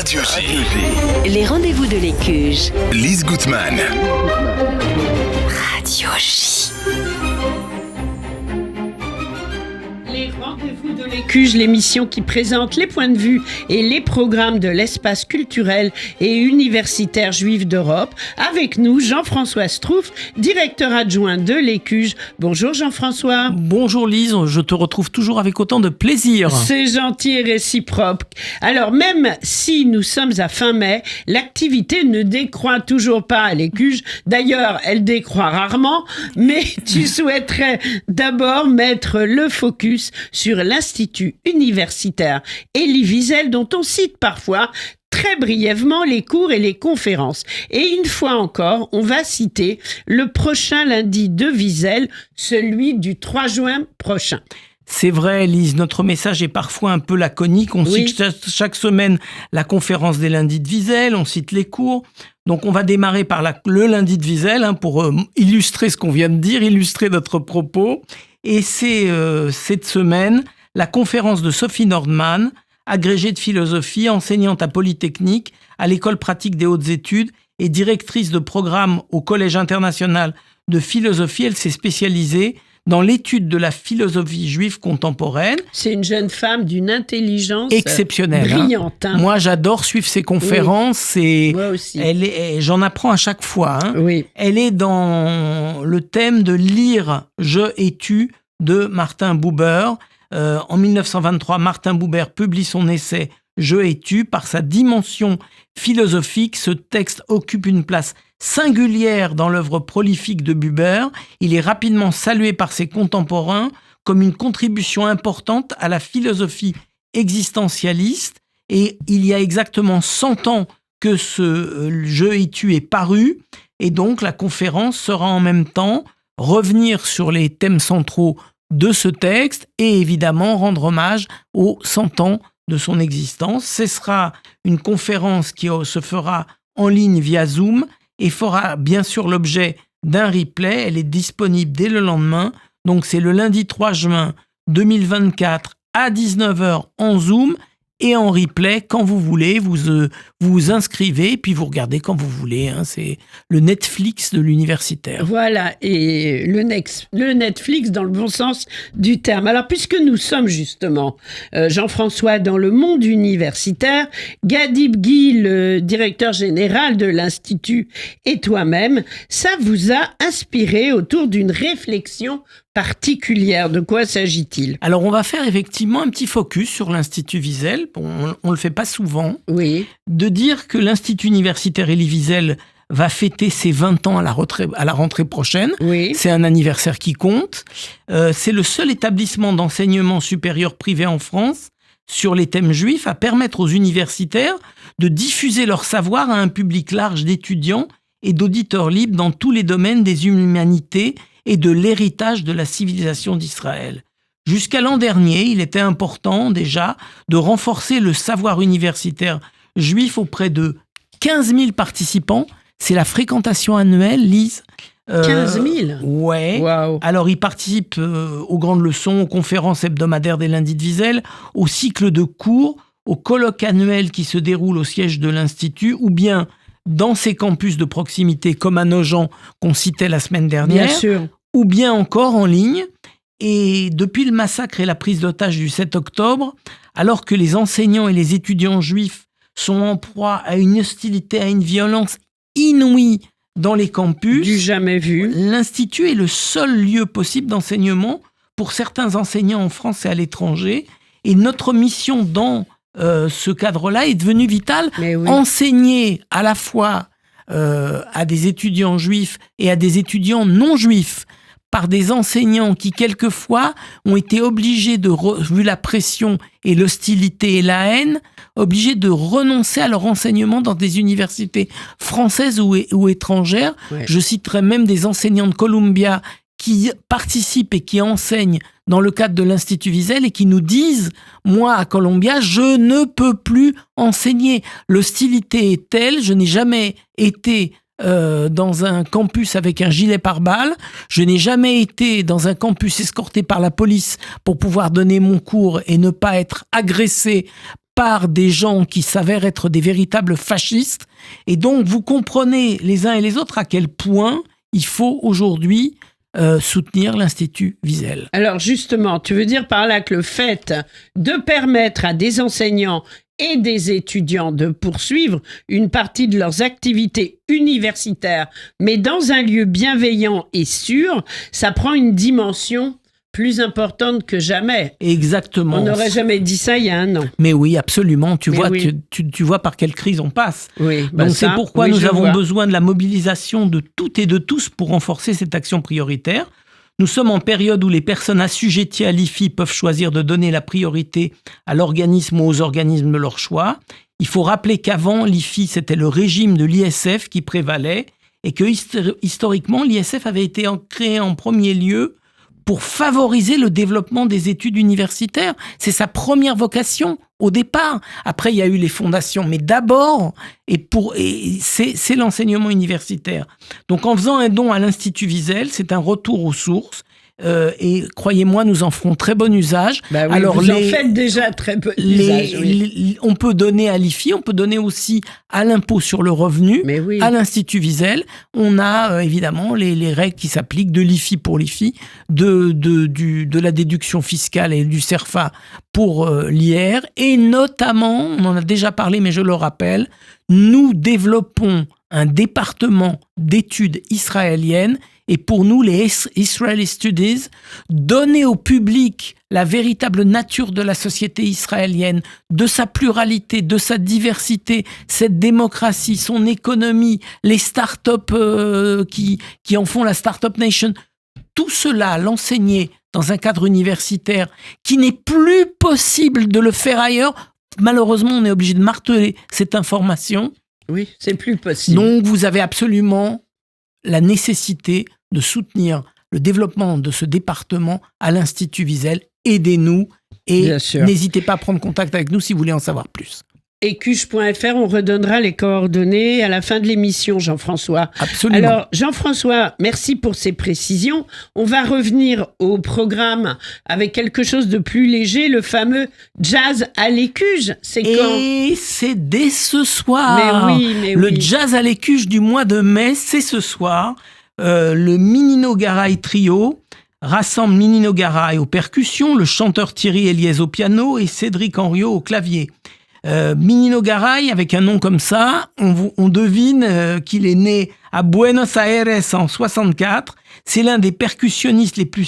Radio J. Les rendez-vous de l'Écuge. Lise Gutmann. Radio J. Les rendez-vous de l'Écuge, l'émission qui présente les points de vue et les programmes de l'espace culturel et universitaire juif d'Europe. Avec nous, Jean-François Strouf, directeur adjoint de l'Écuge. Bonjour Jean-François. Bonjour Lise, je te retrouve toujours avec autant de plaisir. C'est gentil et réciproque. Alors même si nous sommes à fin mai, l'activité ne décroît toujours pas à l'Écuge. D'ailleurs, elle décroît rarement, mais tu souhaiterais d'abord mettre le focus sur l'Institut universitaire Elie Wiesel, dont on cite parfois très brièvement les cours et les conférences. Et une fois encore, on va citer le prochain lundi de Wiesel, celui du 3 juin prochain. C'est vrai, Lise, notre message est parfois un peu laconique. On cite chaque semaine la conférence des lundis de Wiesel, on cite les cours. Donc on va démarrer par le lundi de Wiesel pour illustrer ce qu'on vient de dire, illustrer notre propos. Et c'est cette semaine la conférence de Sophie Nordman, agrégée de philosophie, enseignante à Polytechnique, à l'École pratique des hautes études et directrice de programme au Collège international de philosophie. Elle s'est spécialisée dans l'étude de la philosophie juive contemporaine. C'est une jeune femme d'une intelligence exceptionnelle, brillante. Hein. Moi, j'adore suivre ses conférences. Oui. Et moi aussi. j'en apprends à chaque fois. Hein. Oui. Elle est dans le thème de lire Je et tu de Martin Buber. En 1923, Martin Buber publie son essai Je et tu. Par sa dimension philosophique, ce texte occupe une place singulière dans l'œuvre prolifique de Buber. Il est rapidement salué par ses contemporains comme une contribution importante à la philosophie existentialiste. Et il y a exactement 100 ans que ce Je et tu est paru. Et donc, la conférence sera en même temps revenir sur les thèmes centraux de ce texte et évidemment rendre hommage aux 100 ans de son existence. Ce sera une conférence qui se fera en ligne via Zoom et fera bien sûr l'objet d'un replay. Elle est disponible dès le lendemain. Donc c'est le lundi 3 juin 2024 à 19h en Zoom et en replay quand vous voulez. Vous vous inscrivez et puis vous regardez quand vous voulez. Hein. C'est le Netflix de l'universitaire. Voilà, et le Netflix dans le bon sens du terme. Alors, puisque nous sommes justement, Jean-François, dans le monde universitaire, Gadi Bghi, le directeur général de l'Institut, et toi-même, ça vous a inspiré autour d'une réflexion particulière. De quoi s'agit-il ? Alors, on va faire effectivement un petit focus sur l'Institut Wiesel. On ne le fait pas souvent. Oui. De dire que l'Institut universitaire Elie Wiesel va fêter ses 20 ans à la rentrée prochaine. Oui. C'est un anniversaire qui compte. C'est le seul établissement d'enseignement supérieur privé en France sur les thèmes juifs à permettre aux universitaires de diffuser leur savoir à un public large d'étudiants et d'auditeurs libres dans tous les domaines des humanités et de l'héritage de la civilisation d'Israël. Jusqu'à l'an dernier, il était important déjà de renforcer le savoir universitaire juif auprès de 15 000 participants. C'est la fréquentation annuelle, Lise. 15 000 Ouais. Wow. Alors, ils participent aux grandes leçons, aux conférences hebdomadaires des lundis de Wiesel, aux cycles de cours, aux colloques annuels qui se déroulent au siège de l'Institut, ou bien dans ses campus de proximité, comme à Nogent, qu'on citait la semaine dernière, Bien sûr. ou bien encore en ligne. Et depuis le massacre et la prise d'otage du 7 octobre, alors que les enseignants et les étudiants juifs sont en proie à une hostilité, à une violence inouïe dans les campus, Du jamais vu. l'Institut est le seul lieu possible d'enseignement pour certains enseignants en France et à l'étranger. Et notre mission dans ce cadre-là est devenue vitale. Mais oui. Enseigner à la fois à des étudiants juifs et à des étudiants non juifs par des enseignants qui, quelquefois, ont été obligés, vu la pression et l'hostilité et la haine, obligés de renoncer à leur enseignement dans des universités françaises ou étrangères. Ouais. Je citerai même des enseignants de Columbia qui participent et qui enseignent dans le cadre de l'Institut Wiesel et qui nous disent « Moi, à Columbia, je ne peux plus enseigner. L'hostilité est telle, je n'ai jamais été dans un campus avec un gilet pare-balles. Je n'ai jamais été dans un campus escorté par la police pour pouvoir donner mon cours et ne pas être agressé par des gens qui s'avèrent être des véritables fascistes. Et donc, vous comprenez les uns et les autres à quel point il faut aujourd'hui soutenir l'Institut Wiesel. Alors justement, tu veux dire par là que le fait de permettre à des enseignants et des étudiants de poursuivre une partie de leurs activités universitaires, mais dans un lieu bienveillant et sûr, ça prend une dimension plus importante que jamais. Exactement. On n'aurait jamais dit ça il y a un an. Mais oui, absolument. Tu Mais vois, oui. tu vois par quelle crise on passe. Oui, Donc c'est pourquoi nous avons besoin besoin de la mobilisation de toutes et de tous pour renforcer cette action prioritaire. Nous sommes en période où les personnes assujetties à l'IFI peuvent choisir de donner la priorité à l'organisme ou aux organismes de leur choix. Il faut rappeler qu'avant, l'IFI, c'était le régime de l'ISF qui prévalait et que historiquement, l'ISF avait été créé en premier lieu pour favoriser le développement des études universitaires. C'est sa première vocation au départ. Après, il y a eu les fondations, mais d'abord, c'est l'enseignement universitaire. Donc, en faisant un don à l'Institut Wiesel, c'est un retour aux sources. Et croyez-moi, nous en ferons très bon usage. Bah oui, alors, vous en faites déjà très bon usage. Oui. On peut donner à l'IFI, on peut donner aussi à l'impôt sur le revenu, Mais oui. à l'Institut Wiesel. On a évidemment les règles qui s'appliquent de l'IFI pour l'IFI, de la déduction fiscale et du CERFA pour l'IR. Et notamment, on en a déjà parlé, mais je le rappelle, nous développons un département d'études israéliennes. Et pour nous, les Israeli Studies, donner au public la véritable nature de la société israélienne, de sa pluralité, de sa diversité, cette démocratie, son économie, les startups qui en font la Startup Nation, tout cela, l'enseigner dans un cadre universitaire qui n'est plus possible de le faire ailleurs. Malheureusement, on est obligé de marteler cette information. Oui, c'est plus possible. Donc, vous avez absolument la nécessité de soutenir le développement de ce département à l'Institut Wiesel. Aidez-nous et n'hésitez pas à prendre contact avec nous si vous voulez en savoir plus. Ecuge.fr, on redonnera les coordonnées à la fin de l'émission, Jean-François. Absolument. Alors, Jean-François, merci pour ces précisions. On va revenir au programme avec quelque chose de plus léger, le fameux Jazz à l'Écuge. C'est quand ? Et c'est dès ce soir. Mais oui. Le Jazz à l'Écuge du mois de mai, c'est ce soir. Le Minino Garay Trio rassemble Minino Garay aux percussions, le chanteur Thierry Eliès au piano et Cédric Henriot au clavier. Minino Garay, avec un nom comme ça, on devine qu'il est né à Buenos Aires en 64. C'est l'un des percussionnistes les plus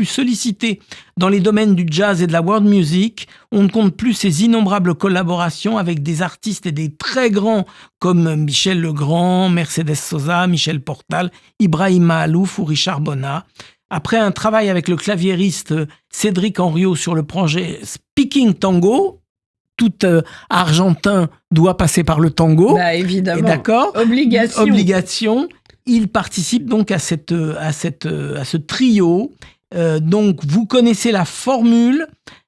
sollicités dans les domaines du jazz et de la world music. On ne compte plus ses innombrables collaborations avec des artistes et des très grands comme Michel Legrand, Mercedes Sosa, Michel Portal, Ibrahim Mahalouf ou Richard Bonnat. Après un travail avec le claviériste Cédric Henriot sur le projet Speaking Tango, tout Argentin doit passer par le tango. Bah, évidemment. D'accord. Obligation. Il participe donc à ce trio. Donc, vous connaissez la formule.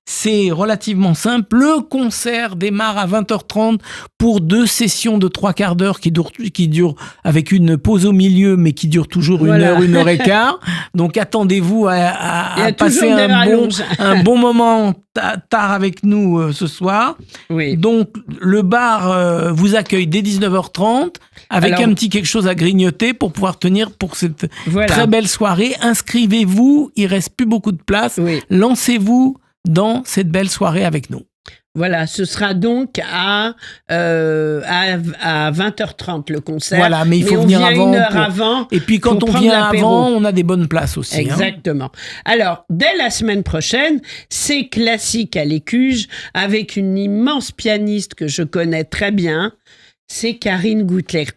C'est relativement simple. Le concert démarre à 20h30 pour 2 sessions de 3 quarts d'heure qui durent avec une pause au milieu, mais qui durent toujours 1 heure, 1 heure et quart. Donc, attendez-vous à passer un bon moment tard avec nous ce soir. Oui. Donc, le bar vous accueille dès 19h30 avec un petit quelque chose à grignoter pour pouvoir tenir pour cette très belle soirée. Inscrivez-vous, il reste plus beaucoup de place. Oui. Lancez-vous dans cette belle soirée avec nous. Voilà, ce sera donc à 20h30 le concert. Voilà, mais il faut venir avant. 1 heure avant. Et puis quand on vient avant, on a des bonnes places aussi. Exactement. Alors, dès la semaine prochaine, c'est classique à l'Écuge avec une immense pianiste que je connais très bien. C'est Karine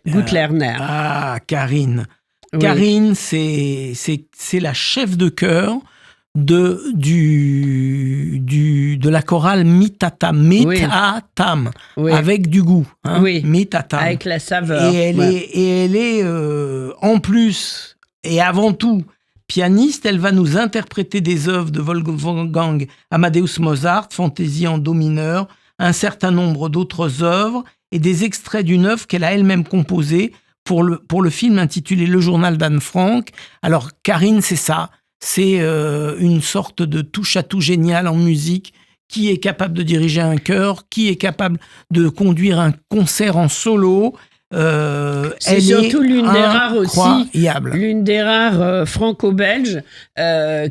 Gutlerner. Karine. Oui. Karine, c'est la chef de chœur de la chorale Mitatam, oui. avec du goût, oui. Mitatam, avec la saveur. Et elle est en plus et avant tout pianiste. Elle va nous interpréter des œuvres de Wolfgang Amadeus Mozart, Fantaisie en do mineur, un certain nombre d'autres œuvres et des extraits d'une œuvre qu'elle a elle-même composée pour le film intitulé Le Journal d'Anne Frank. Alors Karine, c'est ça. C'est une sorte de touche-à-tout génial en musique qui est capable de diriger un chœur, qui est capable de conduire un concert en solo. C'est surtout l'une des rares aussi, incroyable. l'une des rares franco-belges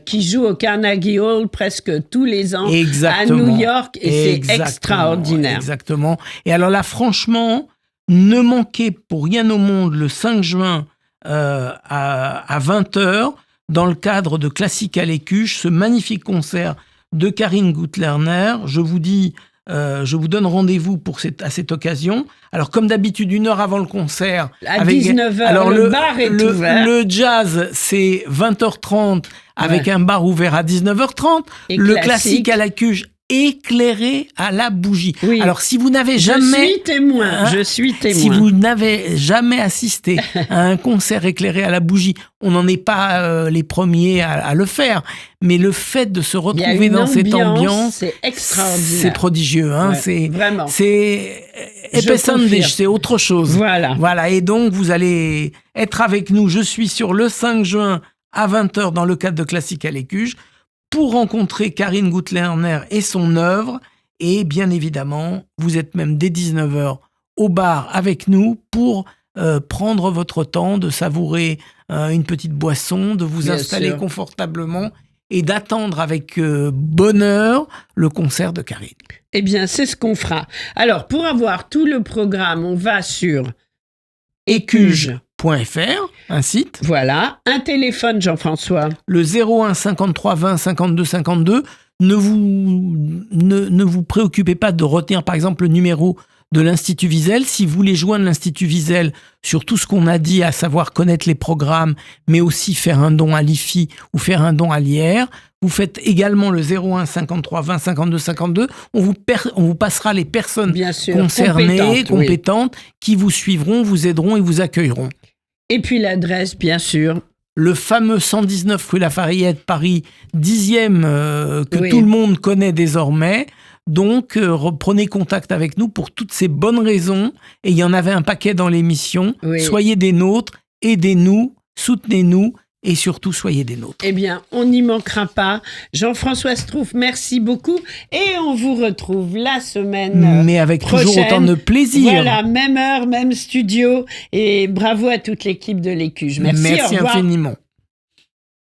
qui joue au Carnegie Hall presque tous les ans à New York, et c'est extraordinaire. Exactement. Et alors là, franchement, ne manquez pour rien au monde le 5 juin à 20h, dans le cadre de Classique à l'Écuche, ce magnifique concert de Karine Gutlerner. Je vous dis, je vous donne rendez-vous à cette occasion. Alors, comme d'habitude, 1 heure avant le concert. À 19h, alors, le bar est ouvert. Le jazz, c'est 20h30 avec un bar ouvert à 19h30. Et le classique à la cuge éclairé à la bougie. Oui. Alors, si vous n'avez jamais... Je suis témoin. Si vous n'avez jamais assisté à un concert éclairé à la bougie, on n'en est pas les premiers à le faire. Mais le fait de se retrouver dans cette ambiance, c'est extraordinaire. C'est prodigieux. Hein, vraiment. C'est Epesandich, c'est autre chose. Voilà. Et donc, vous allez être avec nous. Je suis sur le 5 juin à 20h dans le cadre de Classique à l'Écuche pour rencontrer Karine Gutlerner et son œuvre. Et bien évidemment, vous êtes même dès 19h au bar avec nous pour prendre votre temps de savourer une petite boisson, de vous installer confortablement et d'attendre avec bonheur le concert de Karine. Eh bien, c'est ce qu'on fera. Alors, pour avoir tout le programme, on va sur écuge.fr, un site. Voilà, un téléphone, Jean-François. Le 01 53 20 52 52. Ne vous préoccupez pas de retenir, par exemple, le numéro de l'Institut Wiesel. Si vous voulez joindre l'Institut Wiesel sur tout ce qu'on a dit, à savoir connaître les programmes, mais aussi faire un don à l'IFI ou faire un don à l'IR, vous faites également le 01 53 20 52 52. On vous passera les personnes concernées, compétentes, qui vous suivront, vous aideront et vous accueilleront. Et puis l'adresse, bien sûr. Le fameux 119 rue Lafayette, Paris 10e, que tout le monde connaît désormais. Donc, prenez contact avec nous pour toutes ces bonnes raisons. Et il y en avait un paquet dans l'émission. Soyez des nôtres, aidez-nous, soutenez-nous. Et surtout, soyez des nôtres. Eh bien, on n'y manquera pas. Jean-François Strouf, merci beaucoup. Et on vous retrouve la semaine Mais avec prochaine. Toujours autant de plaisir. Voilà, même heure, même studio. Et bravo à toute l'équipe de l'Écuche. Merci, au revoir. Infiniment.